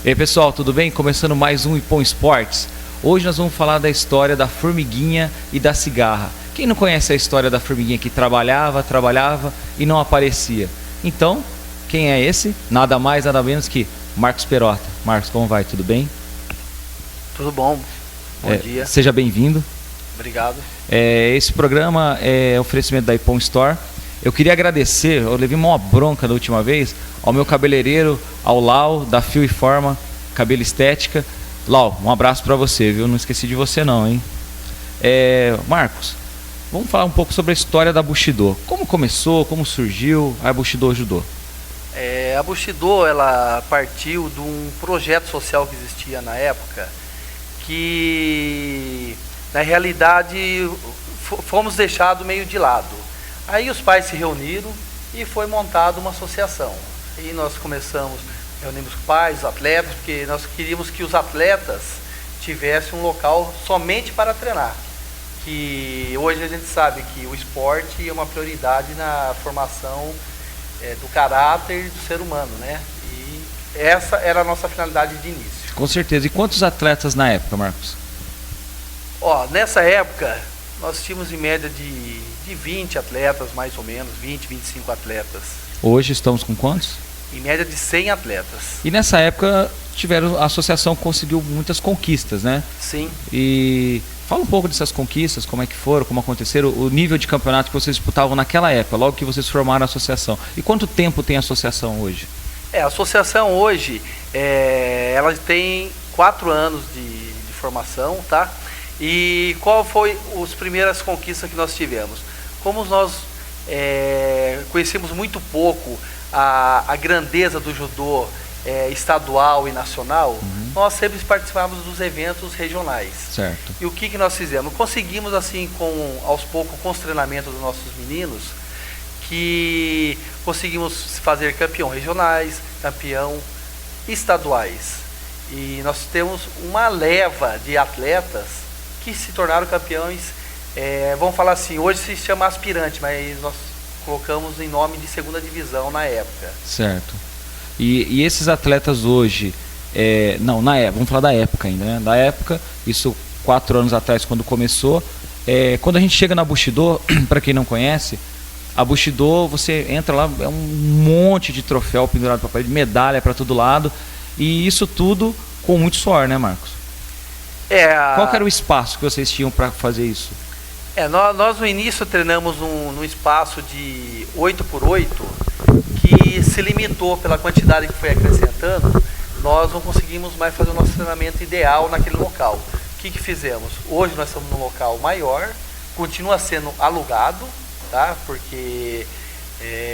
E aí pessoal, tudo bem? Começando mais um Ipom Esportes. Hoje nós vamos falar da história da formiguinha e da cigarra. Quem não conhece a história da formiguinha que trabalhava e não aparecia? Então, quem é esse? Nada mais, nada menos que Marcos Perota. Marcos, como vai? Tudo bem? Tudo bom. Bom dia. Seja bem-vindo. Obrigado. Esse programa é oferecimento da Ipom Store. Eu queria agradecer, eu levei uma bronca da última vez, ao meu cabeleireiro, ao Lau, da Fio e Forma, Cabelo Estética. Lau, um abraço pra você, viu? Não esqueci de você não, hein? Marcos, vamos falar um pouco sobre a história da Bushido. Como começou, como surgiu a Bushido Judô? A Bushido, ela partiu de um projeto social que existia na época, que na realidade fomos deixados meio de lado. Aí os pais se reuniram e foi montada uma associação. E nós reunimos pais, atletas, porque nós queríamos que os atletas tivessem um local somente para treinar. Que hoje a gente sabe que o esporte é uma prioridade na formação do caráter do ser humano, né? E essa era a nossa finalidade de início. Com certeza. E quantos atletas na época, Marcos? Nessa época, nós tínhamos em média de 20 atletas, mais ou menos, 20, 25 atletas. Hoje estamos com quantos? Em média de 100 atletas. E nessa época a associação conseguiu muitas conquistas, né? Sim. E fala um pouco dessas conquistas, como é que foram, como aconteceram, o nível de campeonato que vocês disputavam naquela época, logo que vocês formaram a associação. E quanto tempo tem a associação hoje? A associação hoje, ela tem 4 anos de formação, tá? E qual foi as primeiras conquistas que nós tivemos? Como nós conhecemos muito pouco a grandeza do judô estadual e nacional, nós sempre participávamos dos eventos regionais. Certo. E o que nós fizemos? Conseguimos, assim, aos poucos, com os treinamentos dos nossos meninos, que conseguimos fazer campeão regionais, campeão estaduais. E nós temos uma leva de atletas que se tornaram campeões, vamos falar assim, hoje se chama aspirante, mas nós colocamos em nome de segunda divisão na época. Certo. E esses atletas hoje, vamos falar da época ainda, né? Da época, isso 4 anos atrás, quando começou, quando a gente chega na Bushido, para quem não conhece, a Bushido, você entra lá, é um monte de troféu pendurado para parede, medalha para todo lado, e isso tudo com muito suor, né, Marcos? Qual que era o espaço que vocês tinham para fazer isso? Nós no início treinamos num espaço de 8x8, que se limitou pela quantidade que foi acrescentando, nós não conseguimos mais fazer o nosso treinamento ideal naquele local. O que fizemos? Hoje nós estamos num local maior, continua sendo alugado, tá? Porque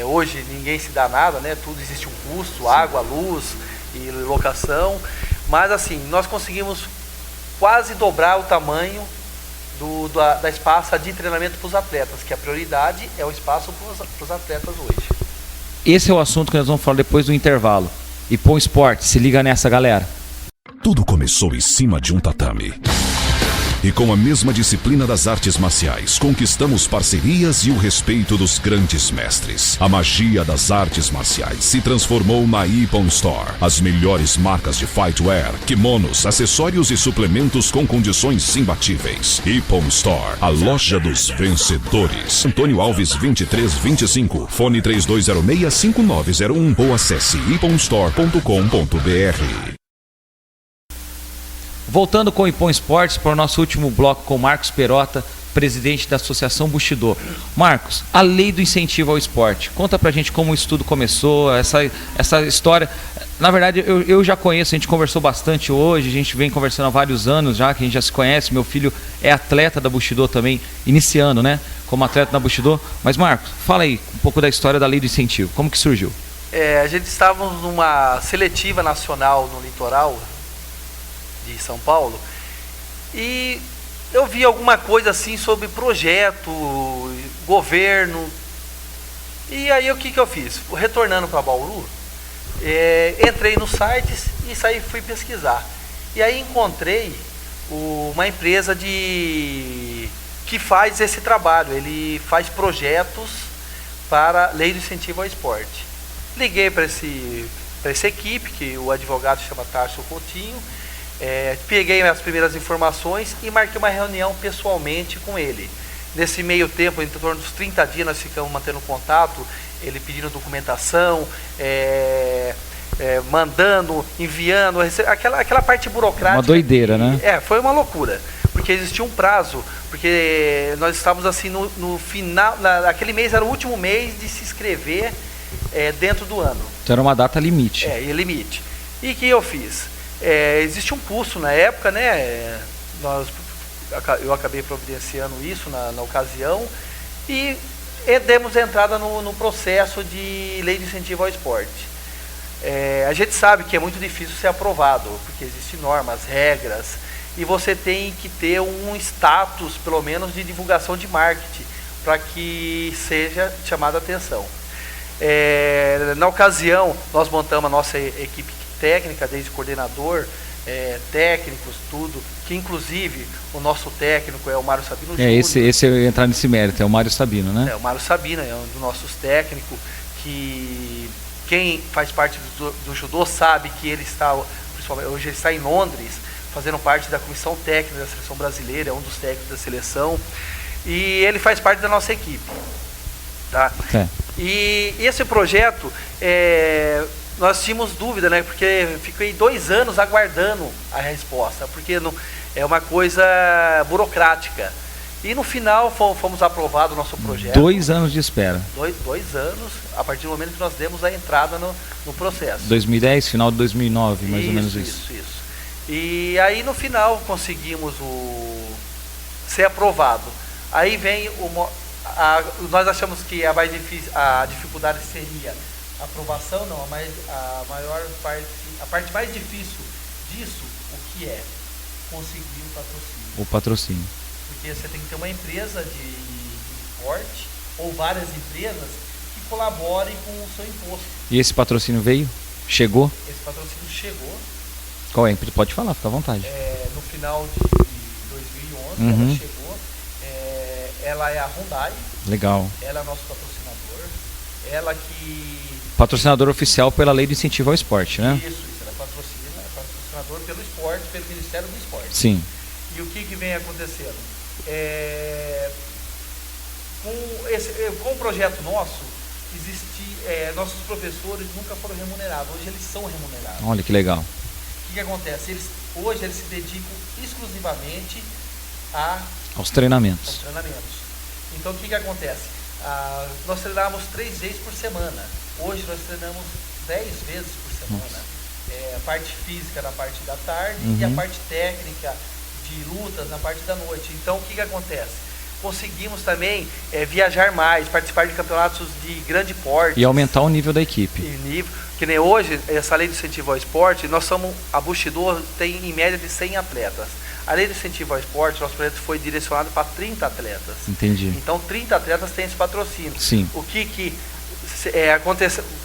hoje ninguém se dá nada, né? Tudo existe um custo, sim, água, luz e locação, mas assim, nós conseguimos quase dobrar o tamanho da espaço de treinamento para os atletas, que a prioridade é o espaço para os atletas hoje. Esse é o assunto que nós vamos falar depois do intervalo. Ipom Esporte, se liga nessa, galera. Tudo começou em cima de um tatame. E com a mesma disciplina das artes marciais, conquistamos parcerias e o respeito dos grandes mestres. A magia das artes marciais se transformou na Ipom Store. As melhores marcas de fightwear, kimonos, acessórios e suplementos com condições imbatíveis. Ipom Store, a loja dos vencedores. Antônio Alves 2325, fone 3206-5901 ou acesse ipomstore.com.br. Voltando com o Ipom Esportes para o nosso último bloco com Marcos Perota, presidente da Associação Bushido. Marcos, a lei do incentivo ao esporte. Conta pra gente como isso tudo começou, essa história. Na verdade, eu já conheço, a gente conversou bastante hoje, a gente vem conversando há vários anos já, que a gente já se conhece. Meu filho é atleta da Bushido também, iniciando, né, como atleta da Bushido. Mas, Marcos, fala aí um pouco da história da lei do incentivo. Como que surgiu? A gente estávamos numa seletiva nacional no litoral de São Paulo, e eu vi alguma coisa assim sobre projeto, governo, e aí o que eu fiz? Retornando para Bauru, entrei nos sites e fui pesquisar, e aí encontrei uma empresa que faz esse trabalho, ele faz projetos para lei do incentivo ao esporte. Liguei para essa equipe, que o advogado chama Tarso Coutinho. Peguei as primeiras informações e marquei uma reunião pessoalmente com ele. Nesse meio tempo, em torno dos 30 dias, nós ficamos mantendo contato, ele pedindo documentação, mandando, enviando, aquela parte burocrática. Uma doideira, né? Foi uma loucura, porque existia um prazo, porque nós estávamos assim no final, aquele mês era o último mês de se inscrever dentro do ano. Então era uma data limite. Limite. E o que eu fiz? Existe um curso na época, né? Eu acabei providenciando isso na ocasião e demos entrada no processo de lei de incentivo ao esporte. A gente sabe que é muito difícil ser aprovado, porque existem normas, regras, e você tem que ter um status, pelo menos, de divulgação de marketing, para que seja chamada a atenção. Na ocasião, nós montamos a nossa equipe técnica, desde coordenador, técnicos, tudo, que inclusive o nosso técnico é o Mário Sabino Júnior. Esse eu ia entrar nesse mérito, é o Mário Sabino, né? O Mário Sabino é um dos nossos técnicos, que quem faz parte do judô sabe que ele está, principalmente, hoje ele está em Londres, fazendo parte da comissão técnica da seleção brasileira, é um dos técnicos da seleção, e ele faz parte da nossa equipe. Tá? E esse projeto, nós tínhamos dúvida, né? Porque fiquei 2 anos aguardando a resposta, porque não, é uma coisa burocrática. E no final fomos aprovados o nosso projeto. 2 anos de espera. 2 anos, a partir do momento que nós demos a entrada no processo. 2010, final de 2009, mais ou menos isso. Isso. E aí no final conseguimos ser aprovado. Aí vem nós achamos que a dificuldade seria a aprovação, não, a maior parte, a parte mais difícil disso, o que é? Conseguir o patrocínio. Porque você tem que ter uma empresa de esporte ou várias empresas que colaborem com o seu imposto. E esse patrocínio veio? Chegou? Esse patrocínio chegou. Qual é? Pode falar, fica à vontade. No final de 2011, ela chegou. Ela é a Hyundai. Legal. Ela é nosso patrocinador. Ela que... Patrocinador oficial pela Lei de Incentivo ao Esporte, né? Isso. Ela é patrocinador pelo esporte, pelo Ministério do Esporte. Sim. E o que vem acontecendo? Com o projeto nosso, nossos professores nunca foram remunerados. Hoje eles são remunerados. Olha que legal. O que acontece? Hoje eles se dedicam exclusivamente aos treinamentos. Então o que acontece? Nós treinamos 3 vezes por semana. Hoje nós treinamos 10 vezes por semana. A parte física na parte da tarde e a parte técnica de lutas na parte da noite. Então o que acontece? Conseguimos também viajar mais, participar de campeonatos de grande porte. E aumentar o nível da equipe. Que nem hoje, essa lei de incentivo ao esporte, a Bushido tem em média de 100 atletas. A lei de incentivo ao esporte, nosso projeto foi direcionado para 30 atletas. Entendi. Então 30 atletas têm esse patrocínio. Sim. O que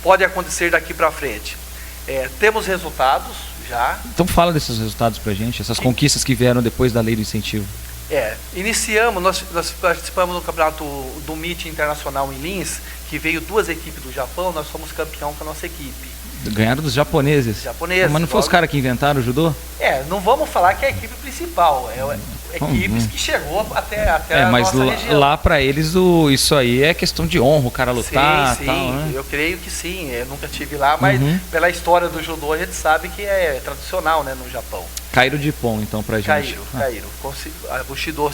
pode acontecer daqui para frente? Temos resultados já. Então fala desses resultados pra gente, essas conquistas que vieram depois da lei do incentivo. Iniciamos, nós participamos do campeonato do MIT Internacional em Linz, que veio 2 equipes do Japão, nós fomos campeão com a nossa equipe. Ganharam dos japoneses? Mas não foi os caras que inventaram o judô? Não vamos falar que é a equipe principal, equipes que chegou até a mas nossa região. Lá para eles isso aí é questão de honra, o cara lutar. Sim, tal, né? Eu creio que sim, eu nunca estive lá, mas pela história do judô a gente sabe que é tradicional, né, no Japão. Caíram de pão então pra gente. Caíram. A Bushido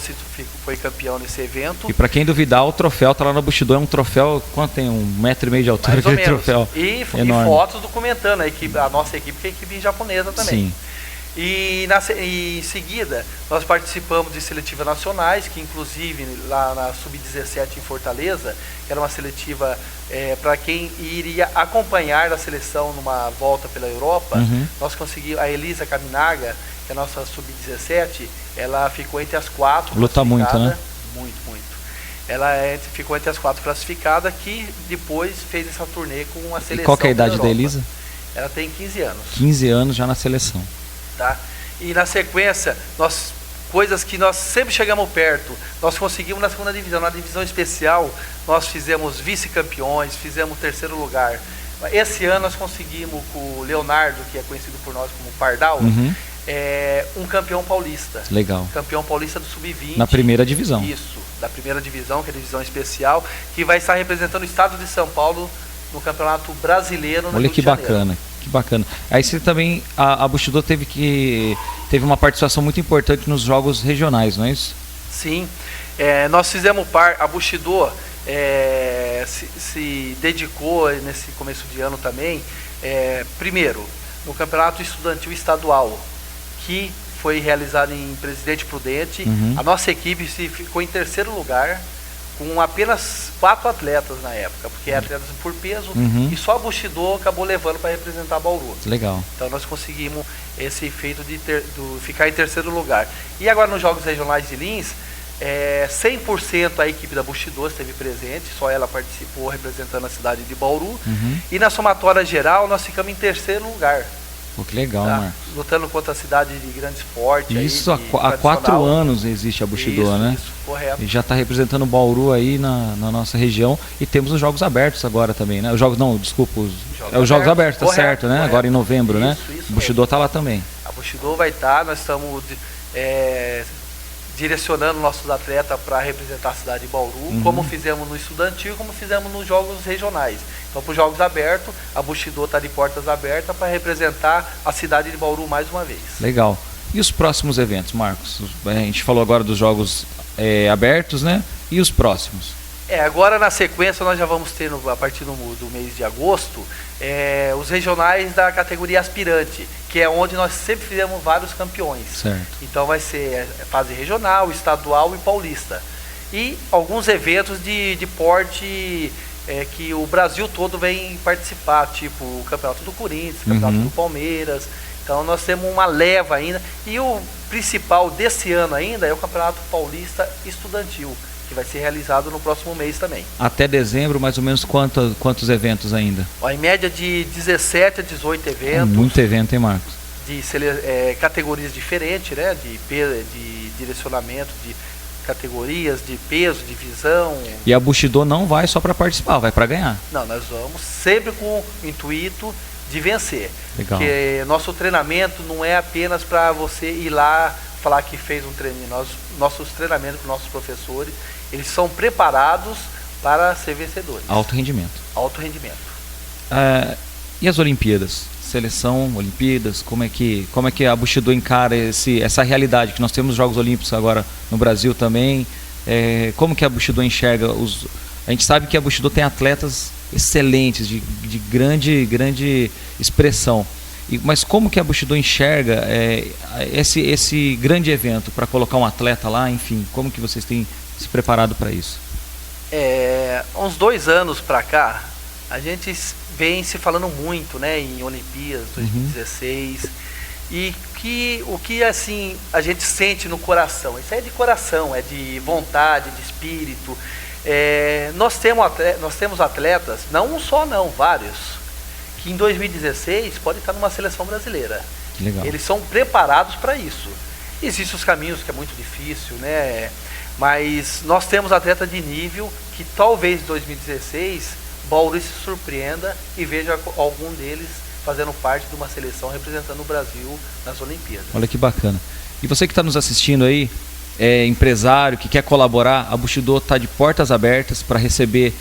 foi campeão nesse evento. E para quem duvidar, o troféu tá lá na Bushido, é um troféu, quanto tem? 1,5 metro de altura, aquele troféu. E fotos documentando a nossa equipe, que é a equipe japonesa também. Sim. E em seguida, nós participamos de seletivas nacionais, que inclusive lá na Sub-17 em Fortaleza, era uma seletiva para quem iria acompanhar a seleção numa volta pela Europa. Nós conseguimos, a Elisa Kaminaga, que é a nossa Sub-17, ela ficou entre as 4. Luta muito, né? Muito. Ela ficou entre as 4 classificadas, que depois fez essa turnê com a seleção. E qual que é a idade da Elisa? Ela tem 15 anos. 15 anos já na seleção. Tá? E na sequência, coisas que nós sempre chegamos perto, nós conseguimos na 2ª divisão. Na divisão especial, nós fizemos vice-campeões, fizemos 3º lugar. Esse ano nós conseguimos com o Leonardo, que é conhecido por nós como Pardal, um campeão paulista. Legal. Campeão paulista do Sub-20. Na primeira divisão. Isso, da primeira divisão, que é a divisão especial, que vai estar representando o estado de São Paulo no Campeonato Brasileiro no Olha Rio que de Janeiro. bacana, que bacana. Aí você também, a Bushido teve uma participação muito importante nos jogos regionais, não é isso? Sim, nós fizemos a Bushido se dedicou nesse começo de ano também, primeiro, no Campeonato Estudantil Estadual, que foi realizado em Presidente Prudente. A nossa equipe ficou em terceiro lugar, com apenas 4 atletas na época, porque é atletas por peso, e só a Bushido acabou levando para representar Bauru. Legal. Então nós conseguimos esse feito de ficar em terceiro lugar. E agora nos Jogos Regionais de Lins, 100% a equipe da Bushido esteve presente, só ela participou representando a cidade de Bauru. E na somatória geral nós ficamos em terceiro lugar. Pô, que legal, tá? Marcos. Lutando contra a cidade de grande esporte. Isso, aí, há 4 anos existe a Bushido, né? Isso, correto. E já está representando o Bauru aí na nossa região. E temos os Jogos Abertos agora também, né? Os Jogos Jogos Abertos, tá correto, certo, né? Correto. Agora em novembro, né? Isso O Bushido está lá também. A Bushido vai estar, nós estamos direcionando nossos atletas para representar a cidade de Bauru, como fizemos no estudantil, como fizemos nos jogos regionais. Então, para os Jogos Abertos, a Bushido está de portas abertas para representar a cidade de Bauru mais uma vez. Legal. E os próximos eventos, Marcos? A gente falou agora dos Jogos Abertos, né? E os próximos? Agora na sequência nós já vamos ter, a partir do mês de agosto, os regionais da categoria aspirante, que é onde nós sempre fizemos vários campeões. Certo. Então vai ser fase regional, estadual e paulista. E alguns eventos de porte que o Brasil todo vem participar, tipo o Campeonato do Corinthians, o Campeonato do Palmeiras. Então nós temos uma leva ainda. E o principal desse ano ainda é o Campeonato Paulista Estudantil, que vai ser realizado no próximo mês também. Até dezembro, mais ou menos, quantos eventos ainda? Em média de 17 a 18 eventos. Muito evento, hein, Marcos? De categorias diferentes, né? De direcionamento, de categorias, de peso, divisão. E a Bushido não vai só para participar, vai para ganhar. Não, nós vamos sempre com o intuito de vencer. Legal. Porque nosso treinamento não é apenas para você ir lá falar que fez um treininho. Nossos treinamentos com nossos professores, eles são preparados para ser vencedores. Alto rendimento. Alto rendimento. E as Olimpíadas? Seleção, Olimpíadas, como é que a Bushido encara essa realidade que nós temos Jogos Olímpicos agora no Brasil também? Como que a Bushido enxerga a gente sabe que a Bushido tem atletas excelentes, de grande expressão. Mas como que a Bushido enxerga esse grande evento para colocar um atleta lá, enfim, como que vocês têm se preparado para isso? Há uns 2 anos para cá, a gente vem se falando muito, né, em Olimpíadas 2016, e o que assim a gente sente no coração, isso é de coração, é de vontade, de espírito. Nós temos atletas, não um só não, vários, que em 2016 podem estar numa seleção brasileira. Legal. Eles são preparados para isso. Existem os caminhos que é muito difícil, né? Mas nós temos atletas de nível que talvez em 2016 Bauru se surpreenda e veja algum deles fazendo parte de uma seleção representando o Brasil nas Olimpíadas. Olha que bacana. E você que está nos assistindo aí, empresário que quer colaborar, a Bushido está de portas abertas para receber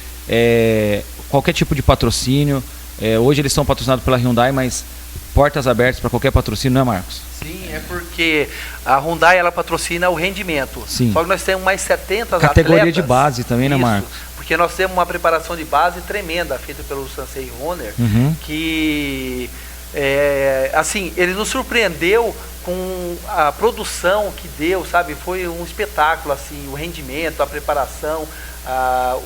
qualquer tipo de patrocínio. Hoje eles são patrocinados pela Hyundai, mas portas abertas para qualquer patrocínio, não é, Marcos? Sim, é porque a Hyundai ela patrocina o rendimento. Sim. Só que nós temos mais 70 categoria atletas. De base também, né, Marcos? Porque nós temos uma preparação de base tremenda, feita pelo Sansei Honor, que assim, ele nos surpreendeu com a produção que deu, sabe? Foi um espetáculo, assim, o rendimento, a preparação,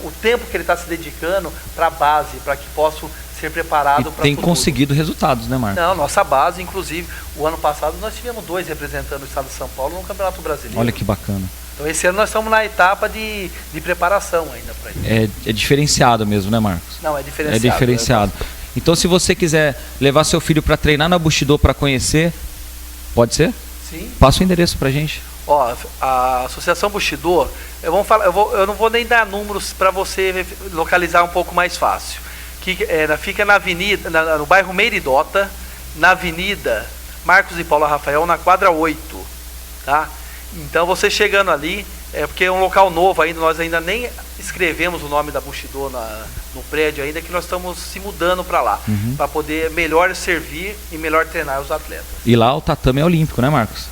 o tempo que ele está se dedicando para a base, para que possa ser preparado para tem conseguido resultados, né, Marcos? Não, nossa base, inclusive, o ano passado nós tivemos 2 representando o estado de São Paulo no Campeonato Brasileiro. Olha que bacana. Então esse ano nós estamos na etapa de preparação ainda para isso. É diferenciado mesmo, né, Marcos? Não, é diferenciado. É diferenciado. Então, se você quiser levar seu filho para treinar na Bushido para conhecer, pode ser? Sim. Passa o endereço para a gente. A Associação Bushido, eu não vou nem dar números para você localizar um pouco mais fácil. que fica na avenida, no bairro Meiridota, na avenida Marcos e Paula Rafael, na quadra 8, tá? Então você chegando ali, porque é um local novo ainda, nós ainda nem escrevemos o nome da Bushido no prédio ainda, que nós estamos se mudando para lá, para poder melhor servir e melhor treinar os atletas. E lá o tatame é olímpico, né, Marcos?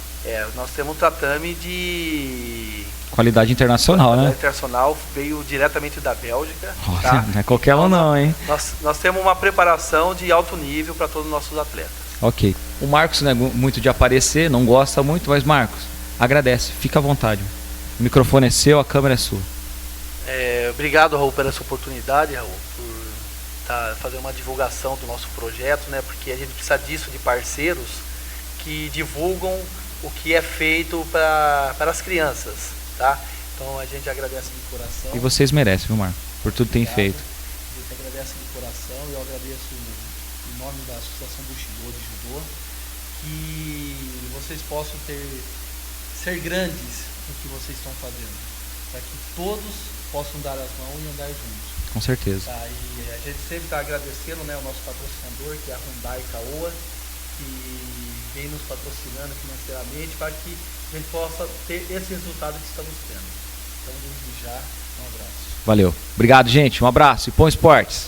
Nós temos um tatame de qualidade internacional, né? Internacional, veio diretamente da Bélgica. Olha, tá? Não é qualquer um não, hein? Nós temos uma preparação de alto nível para todos os nossos atletas. Ok. O Marcos não é muito de aparecer, não gosta muito, mas Marcos, agradece, fica à vontade. O microfone é seu, a câmera é sua. Obrigado, Raul, pela essa oportunidade, Raul, por fazer uma divulgação do nosso projeto, né? Porque a gente precisa disso, de parceiros que divulgam o que é feito para as crianças, tá? Então a gente agradece de coração. E vocês merecem, viu, Marcos? Por tudo que tem feito. A gente agradece de coração e eu agradeço em nome da Associação Bushido de Judô, que vocês possam ser grandes no que vocês estão fazendo, para que todos possam dar as mãos e andar juntos. Com certeza. Tá? E a gente sempre está agradecendo, né, o nosso patrocinador, que é a Hyundai Caoa, que vem nos patrocinando financeiramente para que a gente possa ter esse resultado que estamos tendo. Então, desde já, um abraço. Valeu. Obrigado, gente. Um abraço e bom esportes.